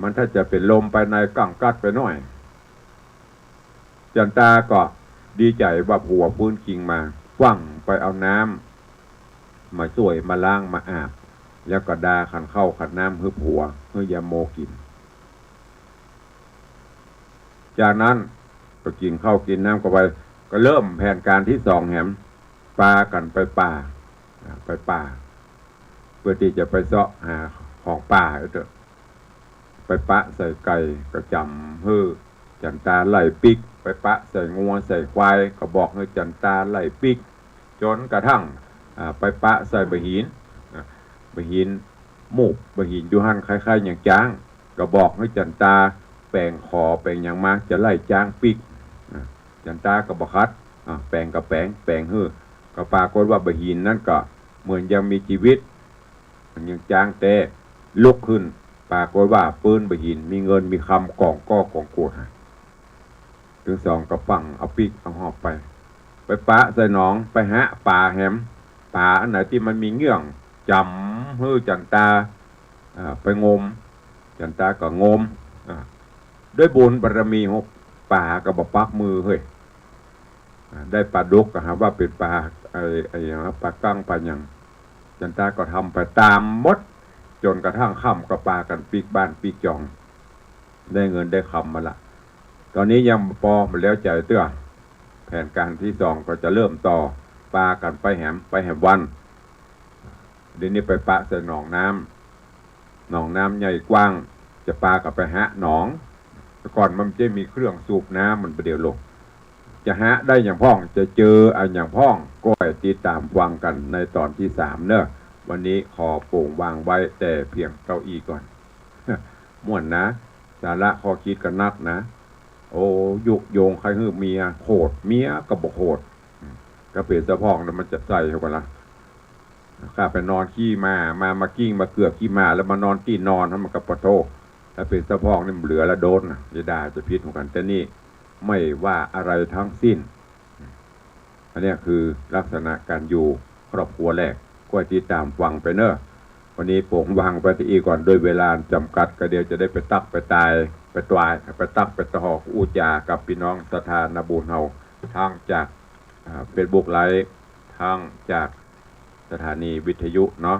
มันถ้าจะเป็นลมไปในกังกัดไปหน่อยจันตาก็ดีใจว่าผัวพื้นคิงมาฟังไปเอาน้ำมาช่วยมาล้างมาอาบแล้วก็ดาขันเข้าขันน้ำผัวยาโมกินจากนั้นก็กินข้าวกินน้ำก็ไปก็เริ่มแผนการที่สองแหมปลากันไปป่าเพื่อที่จะไปเสาะหาของป่าเถอะไปปะใส่ไก่ก็จำจันตาไล่ปิกไปปะใส่งัวใส่ควายก็บอกให้จันตาไล่ปิกจนกระทั่งไปปะใส่บะหินมูกบะหินยูฮันคล้ายๆอย่างจ้างก็บอกให้จันตาแปลงคอแปลงอย่างมากจะไล่จ้างปิกจันตาก็บอกคัดแปลงกับแปลงก็ปรากฏว่าบะหินนั่นก็เหมือนยังมีชีวิตมันยังจ้างแต่ลุกขึ้นปรากฏว่าปืนบะหินมีเงินมีคำกองโกดถึงสองก็ฟังเอาปิกเอาหอบไปปะใส่หนองไปหาป่าแหมป่าอันไหนที่มันมีเงื่องจำจันตาไปงมจันตาก็งมด้วยบุญบารมีหกป่าก็บปักมือเฮ้ยได้ปลาดุกก็หาว่าเป็นปลาปลากั้งปลาหยังจันตาก็ทำไปตามมดจนกระทั่งค่ำก็ปลากันปีกบ้านปีกจองได้เงินได้คำมาละตอนนี้ยังพอมาแล้วใจเตื้อแผนการที่สองก็จะเริ่มต่อปลากันไปแหมวันเดี๋ยวนี้ไปปะใส่หนองน้ำใหญ่กว้างจะปลากับไปหาหนองแต่ก่อนมันจะมีเครื่องสูบน้ำมันประเดี๋ยวลง จะหาได้อย่างพ้องจะเจออันอย่างพ้องก็ให้ติดตามฟังกันในตอนที่3เนอะวันนี้ขอโปร่งวางไว้แต่เพียงเก้าอี้ก่อน ม่วนนะสาระข้อคิดกันนักนะโอ้ยุโยงใครฮือเมียโหดเมียก็บอกโหดก็เปลี่ยนสะพองแล้วมันจะใส่เข้ากันละข้าไปนอนขี้มากิ้งมาเกือกขี้มาแล้วมานอนที่นอนให้มันกับปะโทถ้าเป็นสะพองนี่เหลือแล้วโดนนะจะด่าจะพิษเหมือนกันแต่นี่ไม่ว่าอะไรทั้งสิ้นอันนี้คือลักษณะการอยู่ครอบครัวแรกก็ติดตามฟังไปเนอะวันนี้โป่งวางไปที่ก่อนด้วยเวลาจำกัดก็เดียวจะได้ไปตักไปตายไปตายไปตักไปตะหอกอูจากับพี่น้องสถานบุญเฮาทางจากเฟซบุ๊กไลฟ์ทางจากสถานีวิทยุเนาะ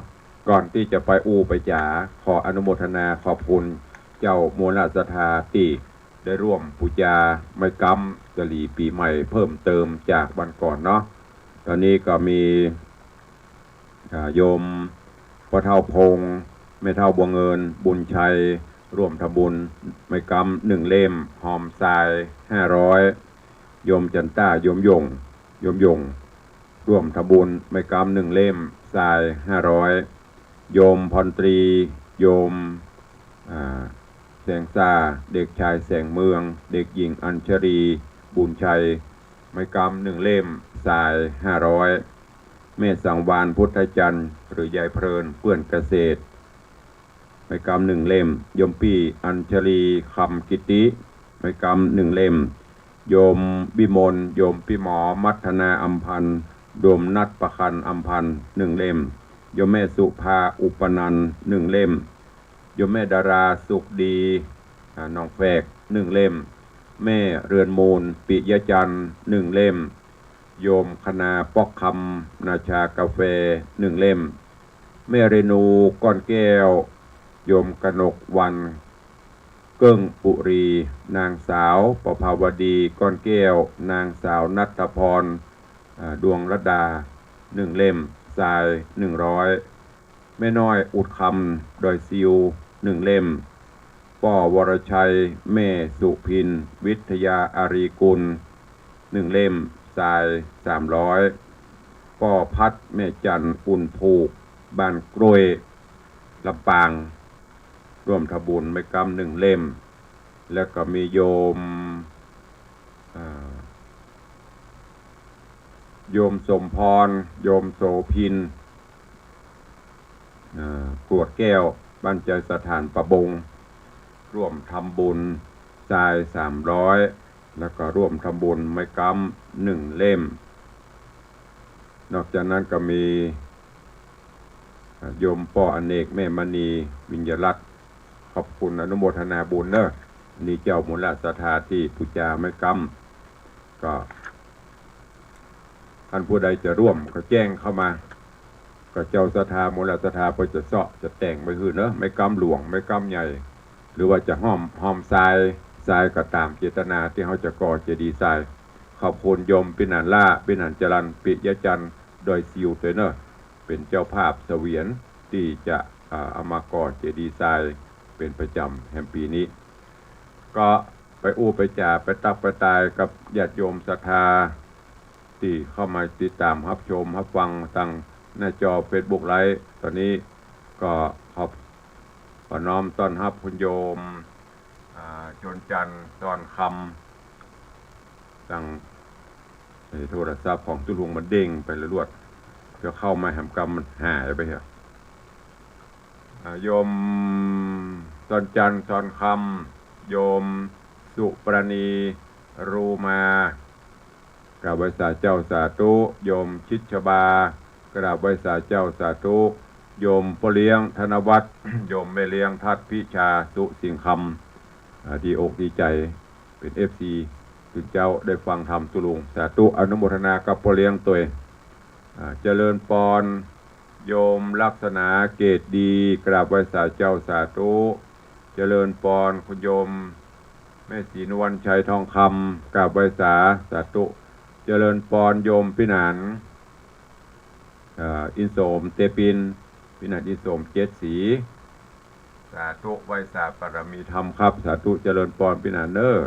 ก่อนที่จะไปไปจ๋าขออนุโมทนาขอบคุณเจ้ามวลราชธาติได้ร่วมปูจาไม่กำกะหรี่ปีใหม่เพิ่มเติมจากวันก่อนเนาะตอนนี้ก็มีโยมพ่อเท่าพงแม่เท่าบัวเงินบุญชัยร่วมทำบุญไม่กำ1 เล่มหอมทราย500โยมจันต้าโยมยงร่วมทำบุญไม่กำ1 เล่มทราย500โยมพรตรีโยมแสงซาเด็กชายแสงเมืองเด็กหญิงอัญชรีบุญชัยไม้กำ1 เล่มทราย500แม่สังวานพุทธจันทร์หรือยายเพลินเพื่อนเกษตรไม้กำ1 เล่มโยมปี้อัญชรีคำกิติไม้กำ1 เล่มโยมบิมลโยมพี่หมอมัทนาอัมพันธ์โยมนัดประคันอัมพันธ์1 เล่มโยมแม่สุภาอุปนันท์1 เล่มโยมแม่ดาราสุขดีน้องแฝก1 เล่มแม่เรือนมูลปิยจันทร์1 เล่มโยมคณาปอกคำนาชากาแฟ1 เล่มแม่เรนูก้อนแก้วโยมกนกวันเกิ้งปุรีนางสาวประภาวดีก้อนแก้วนางสาวนัทพรดวงรดา1 เล่มทราย100แม่น้อยอุดคำดอยซิว1 เล่มป้อวรชัยแม่สุพินวิทยาอารีกุล1 เล่มทราย300ป้อพัดแม่จันอุ่นผูกบ้านกล้วยลำปางร่วมทำบุญไม่กำ1 เล่มแล้วก็มีโยมสมพรโยมโสพินกรวดแก้วบ้านใจสถานประบงร่วมทำบุญทราย300แล้วก็ร่วมทำบุญไม้กำ1 เล่มนอกจากนั้นก็มีโยมป้ออเนกแม่มณีวิญญรัตน์ขอบคุณอนุโมทนาบุญเนอะนี่เจ้ามูลราชธาที่ปูจาไม้กำก็ท่านผู้ใดจะร่วมก็แจ้งเข้ามาก็เจ้าศรัทธามูลศรัทธาเพื่อจะเสาะจะแต่งไปคือเนอะไม่กำหลวงไม่กำใหญ่หรือว่าจะห้อมทรายก็ตามเจตนาที่เขาจะก่อเจดีย์ทรายขอบคุณโยมปินันล่าปินันจรันปิยจันทร์โดยซิวเทเนอร์เป็นเจ้าภาพเสวียนที่จะเอามาก่อเจดีย์ทรายเป็นประจำแห่งปีนี้ก็ไปไปจ่าไปตักไปตายกับญาติโยมศรัทธาที่เข้ามาติดตามรับชมรับฟังทางหน้าจอ Facebook ไลฟ์ตอนนี้ก็ขอน้อมต้อนรับคุณโยมจนจันทร์ตอนคำตั้งโทรศัพท์ของตุลุงมันเด้งไปเลยรวดจะเข้ามาแหมกรรมมันหายไปเหรอโยมตอนจันทร์ตอนคำโยมสุปรณีรูมากราบไหว้สาเจ้าสาธุโยมชิดชบากราบไหว้สาเจ้าสาธุโยมพ่อเลี้ยงธนวัฒน์ โยมแม่เลี้ยงทัดพิชาสุสิงคำดีอกดีใจเป็น FC ถึงเจ้าได้ฟังธรรมตุลุงสาธุอนุโมทนากับพ่อเลี้ยงตัวเจริญปอนโยมลักษณะเกตดีกราบไหว้สาเจ้าสาธุเจริญปอนคุณโยมแม่ศรีนวลชัยทองคำกราบไหว้สาธุเจริญปอนโยมพินันอินโสมเตปินพินันอินโสม7 สีสาธุไหว้สาปรมีธรรมครับสาธุเจริญปอนพินันเนอร์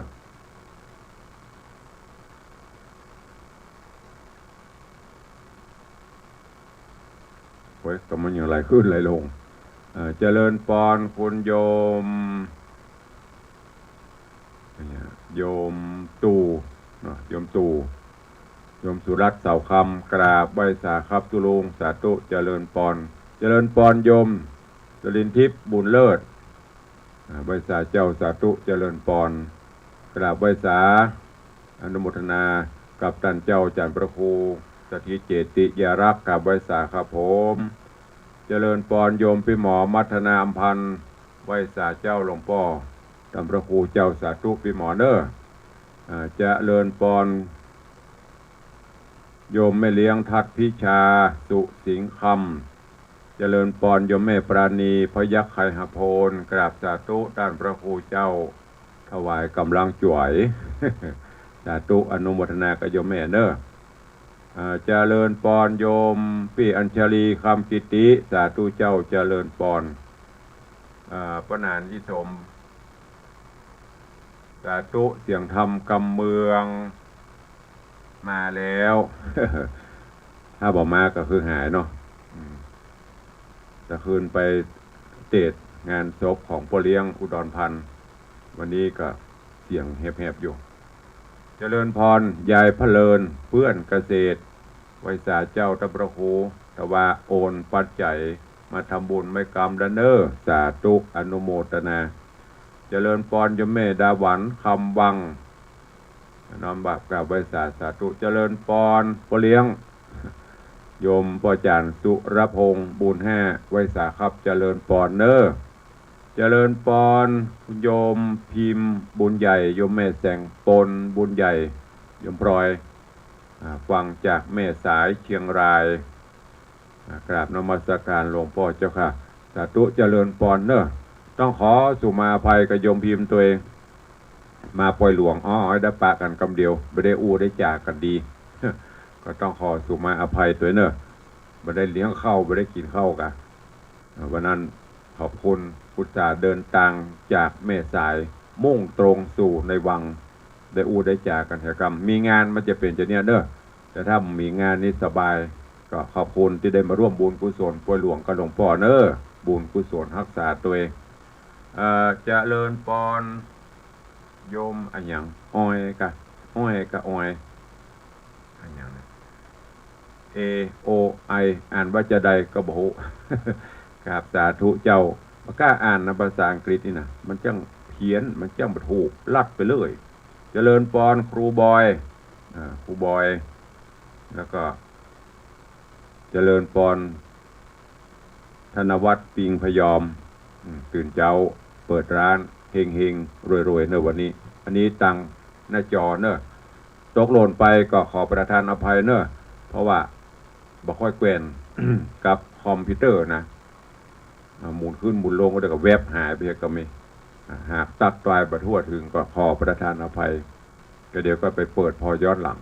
ว้ยก็มันอย่างไรขึ้นไหลลงเจริญปอนคุณโยมโยมตู่โยมตู่โยมสุรัตน์เสาคำกราบใบสาครับตุลุงสาธุเจริญปอนโยมจรินทิพย์บุญเลิศใบสาเจ้าสาธุเจริญปอนกราบใบสาอนุโมทนากับท่านเจ้าจันทร์พระครูสถิเจติยารักษ์กับใบสาครับผมเจริญปอนโยมพี่หมอมัทนาอัมพันธ์ใบสาเจ้าหลวงพ่อท่านพระครูเจ้าสาธุพี่หมอเนอเจริญปอนโยมแม่เลี้ยงทัดพิชาสุสิงคำเจริญปอนโยมแม่ปราณีพยัคฆ์ไคหโพนกราบสาธุด้านพระครูเจ้าถวายกำลังจ่วย สาธุอนุโมทนากับโยมแม่เนอเจริญปอนโยมพี่อัญชลีคำกิติสาธุเจ้าเจริญปอนปนานยิสมสาธุเสียงธรรมกำเมืองมาแล้ว ถ้าบอกมาก็คือหายเนาะจะคืนไปเตดงานศพของพ่อเลี้ยงอุดรพันธ์วันนี้ก็เสียงแหบๆอยู่เจริญพรยายพะเลินเพื่อนเกษตรไวสาเจ้าตะประคูตะวาโอนปัจจัยมาทำบุญไม่กรรมดันเนอร์สาธุอนุโมทนาเจริญพรยมเมดาหวันคำวังน้อมบาปกับไวสาสาธุเจริญพรพ่อเลี้ยงโยมปอจานสุรพงศ์บุญห้าไวสาครับเจริญพรเนอร์เจริญปอนโยมพิมพ์บุญใหญ่โยมแม่แสงปนบุญใหญ่โยมพลอยฟังจากแม่สายเชียงรายกราบนมัสการหลวงพ่อเจ้าค่ะสาธุเจริญปอนเนอะต้องขอสุมาภัยกับโยมพิมพ์ตัวเองมาปล่อยหลวงได้ปะกันคำเดียวไม่ได้อู้ได้จากกันดี ก็ต้องขอสุมาอภัยตัวเนอะไม่ได้เลี้ยงข้าวไม่ได้กินข้าวกันวันนั้นขอบคุณอุตส่าห์เดินทางจากแม่สายมุ่งตรงสู่ในวังได้อู้ได้จากกันแห่งกรรมมีงานมันจะเป็นจะเนี้ยเนอะแต่ถ้ามีงานนี้สบายก็ขอบคุณที่ได้มาร่วมบุญกุศลป่วยหลวงกับหลวงพ่อเนอะบุญกุศลรักษาตัวเองเจริญปอนโยมอันยังอ้อยกะอ้อยอันยังAOI อ่านว่าจะใดก็บอก กราบสาธุเจ้ามากล้าอ่านในภาษาอังกฤษนี่นะมันจังเพี้ยนมันจังบถูกลัดไปเลยเจริญปอนครูบอยแล้วก็เจริญปอนธนวัฒน์ปิงพยอมตื่นเจ้าเปิดร้านเฮงรวยเนอะวันนี้อันนี้ตังหน้าจอเนอะตกหล่นไปก็ขอประทานอภัยเนอะเพราะว่าบ่ค่อยแกวน กับคอมพิวเตอร์นะหมุนขึ้นหมุนลงก็ได้กับเว็บหายไปก็มีหากตัดตายประทั่วถึงก็ขอประทานอภัยก็เดี๋ยวก็ไปเปิดพอย้อนหลัง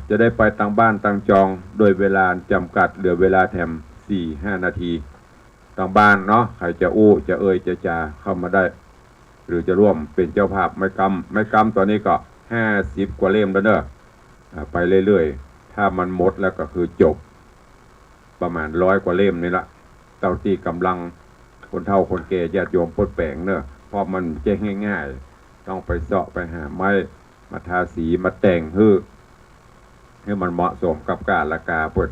จะได้ไปตั้งบ้านตั้งจองโดยเวลาจำกัดเหลือเวลาแถม 4-5 นาทีตั้งบ้านเนาะใครจะอู้จะจะจาเข้ามาได้หรือจะร่วมเป็นเจ้าภาพไม่กำตอนนี้ก็50 กว่าเล่มแล้วเนอะไปเรื่อยๆถ้ามันหมดแล้วก็คือจบประมาณ100 กว่าเล่มนี่ละเต่าที่กำลังคนเฒ่าคนแก่ญาติโยมปลดแปลงเนอะเพราะมันแจ้งง่ายๆต้องไปเสาะไปหาไม้มาทาสีมาแต่งให้มันเหมาะสมกับกาลกาเปิด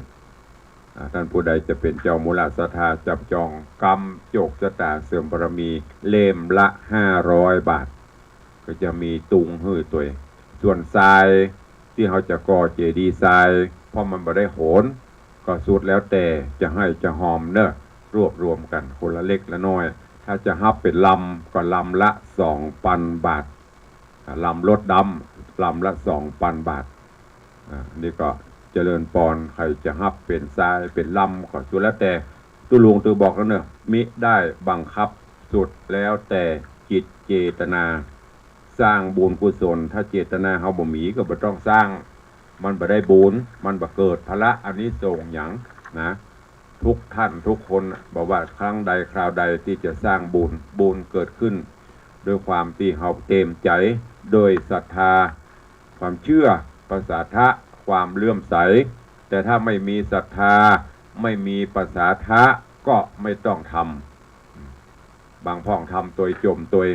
ท่านผู้ใดจะเป็นเจ้ามูลศรัทธาจับจองกำโจกสตาเสริมบารมีเล่มละ500 บาทก็จะมีตุงตัวส่วนทรายที่เขาจะก่อเจดีย์ทรายเพราะมันไม่ได้โหนก็สุดแล้วแต่จะให้จะหอมเนอะรวบรวมกันคนละเล็กละน้อยถ้าจะฮับเป็นลำก็ลำละ 2,000 บาทลำรถดำลำละ 2,000 บาทนี่ก็เจริญปอนใครจะฮับเป็นทรายเป็นลำก็สุดแล้วแต่ตุลุงตัวบอกแล้วเนอะมิได้บังคับสุดแล้วแต่จิตเจตนาสร้างบุญกุศลถ้าเจตนาเฮาบ่มีก็บ่ต้องสร้างมันบ่ได้บุญมันบ่เกิดพละอานิสงส์หยังนะทุกท่านทุกคนบอกว่าครั้งใดคราวใดที่จะสร้างบุญเกิดขึ้นด้วยความที่เฮาเต็มใจโดยศรัทธาความเชื่อภาษาทะความเลื่อมใสแต่ถ้าไม่มีศรัทธา ไม่มีภาษาทะก็ไม่ต้องทำบางพ่องทำตัวจมตัว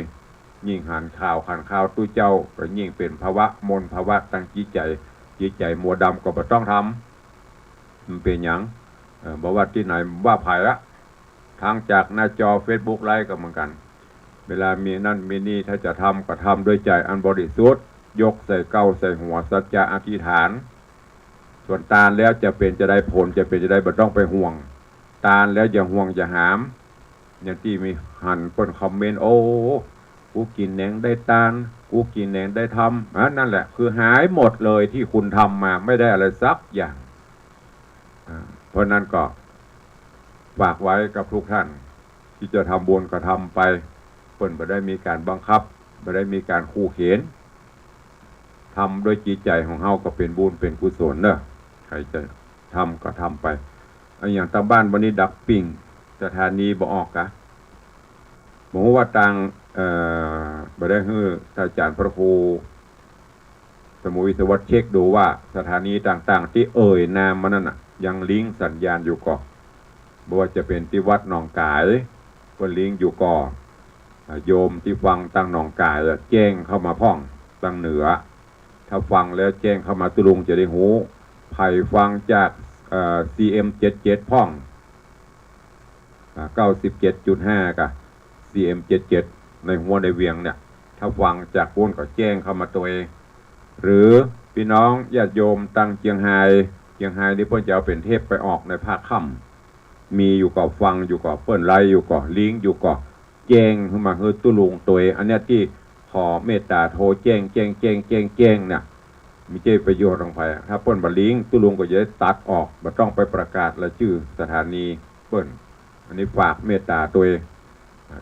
ยิ่งหันข่าวตู้เจ้าก็ยิ่งเป็นภาวะมนภาวะตั้งจิตใจมัวดำก็ไม่ต้องทำมันเป็นอย่างบอกว่าที่ไหนว่าภัยละทางจากหน้าจอ Facebook ไลฟ์ก็เหมือนกันเวลามีนั่นมีนี่ถ้าจะทำก็ทำด้วยใจอันบริสุทธิ์ยกใส่เก้าใส่หัวสัจจะอธิษฐานส่วนตาลแล้วจะเป็นจะได้ผลจะเป็นจะได้ไม่ต้องไปห่วงตาลแล้วอย่าห่วงอย่าหามอย่างที่มีหันเปิ้นคอมเมนต์โอ้กูกินแหนงได้ตาลกูกินแหนงได้ทำนั่นแหละคือหายหมดเลยที่คุณทำมาไม่ได้อะไรสักอย่างเพราะนั้นก็ฝากไว้กับทุกท่านที่จะทำบุญก็ทำไปเพิ่นไม่ได้มีการบังคับไม่ได้มีการขู่เข็นทำด้วยจิตใจของเฮาก็เป็นบุญเป็นกุศลเนอะใครจะทำก็ทำไปอย่างตามบ้านวันนี้ดักปิ่งสถานีบ่ออกกะบอกว่าตังบ่ได้ฮื้อท่านอาจารย์พระครูสมุวิศวัตเช็คดูว่าสถานีต่างๆที่นามมันนั่นน่ะยังลิงก์สัญญาณอยู่ก่อบ่ว่าจะเป็นที่วัดหนองกายก็ลิงก์อยู่ก่อโยมที่ฟังตั้งหนองกายแจ้งเข้ามาพ่องตั้งเหนือถ้าฟังแล้วแจ้งเข้ามาตุลุงจะได้หูไผ่ฟังจากCM77 พ่อง 97.5 กับ CM77 ในหัวในเวียงเนี่ยถ้าฟังจากพ้นก็แจ้งเข้ามาตัวเองหรือพี่น้องญาติโยมตั้งเจียงไฮ้นี่เพิ่นจะเอาเป็นเทปไปออกในภาคค่ำมีอยู่ก่อฟังอยู่ก่อเปิ้นไลอยู่ก่อลิงก์อยู่ก่อแจ้งขึ้นมาคือตุลุงตัวเองอันเนี้ยที่ขอเมตตาโทรแจ้งเนี่ยมีเจ้ประโยชน์ลงไปถ้าเปิ้นบ่ลิงก์ตุลุงก็จะตัดออกบ่ต้องไปประกาศและชื่อสถานีเปิ้นอันนี้ฝากเมตตาตัวเอง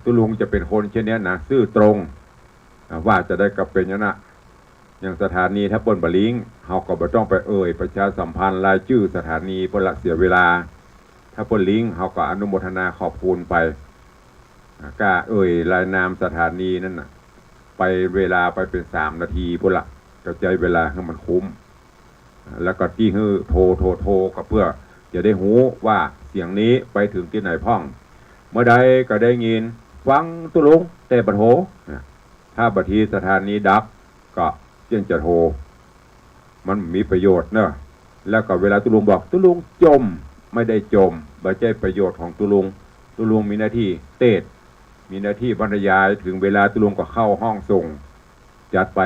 ตุลุงจะเป็นคนเช่นนี้นะซื่อตรงว่าจะได้กับเป็นอย่างสถานีถ้าเปิ้นบ่ลิงก์เฮาก็บ่ต้องไปประชาสัมพันธ์รายชื่อสถานีเพิ่นละเสียเวลาถ้าเปิ้นลิงก์เฮาก็อนุโมทนาขอบคุณไปกล้ารายนามสถานีนั่นน่ะไปเวลาไปเป็น3 นาทีพุ่นละก็ใจเวลาให้มันคุ้มแล้วก็ที่ฮื้อโทรก็เพื่อจะได้หูว่าเสียงนี้ไปถึงที่ไหนพ่องเมื่อใดก็ได้ยินฟังตุลุงแต่บ่โทรถ้าบัดทีสถานีดับก็จะโทรมันมีประโยชน์เนอะแล้วก็เวลาตุลุงบอกตุลุงจมไม่ได้จมบ่ใช่ประโยชน์ของตุลุงมีหน้าที่เทศมีหน้าที่บรรยายถึงเวลาตุลุงก็เข้าห้องส่งจัดไป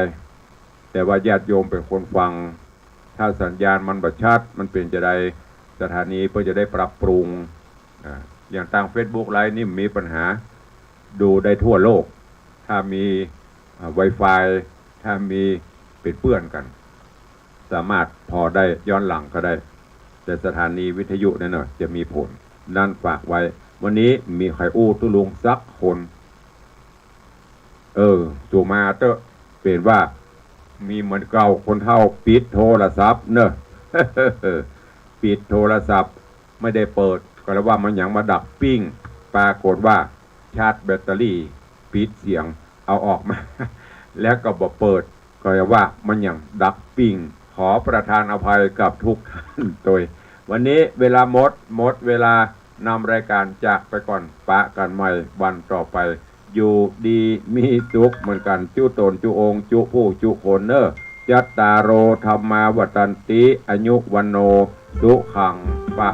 แต่ว่าญาติโยมเป็นคนฟังถ้าสัญญาณมันบ่ชัดมันเป็นจะได้สถานีเพื่อจะได้ปรับปรุงอย่างทาง Facebook ไลฟ์นี่มีปัญหาดูได้ทั่วโลกถ้ามี Wi-Fi ถ้ามีเป็นเพื่อนกันสามารถพอได้ย้อนหลังก็ได้แต่สถานีวิทยุนั่นน่ะจะมีผลนั่นฝากไว้วันนี้มีใครอู้ตุลุงสักคนจูมาเตอะเป็นว่ามีเหมือนเก่าคนเฒ่าปิดโทรศัพท์เนอะ ปิดโทรศัพท์ไม่ได้เปิดก็แล้วว่ามันอย่างมาดับปิ้งปรากฏว่าชาร์จแบตเตอรี่ปิดเสียงเอาออกมา แล้วก็บ่เปิดก็เลยว่ามันอย่างดับปิ้งขอประทานอภัยกับทุกท่านโดยวันนี้เวลาหมดเวลานำรายการจากไปก่อนปะกันใหม่วันต่อไปอยู่ดีมีสุขเหมือนกันจุตนจุองจุผู้จุคนเนอยัตตาโรธรรมาวัตันติอายุวันโนสุขังปะ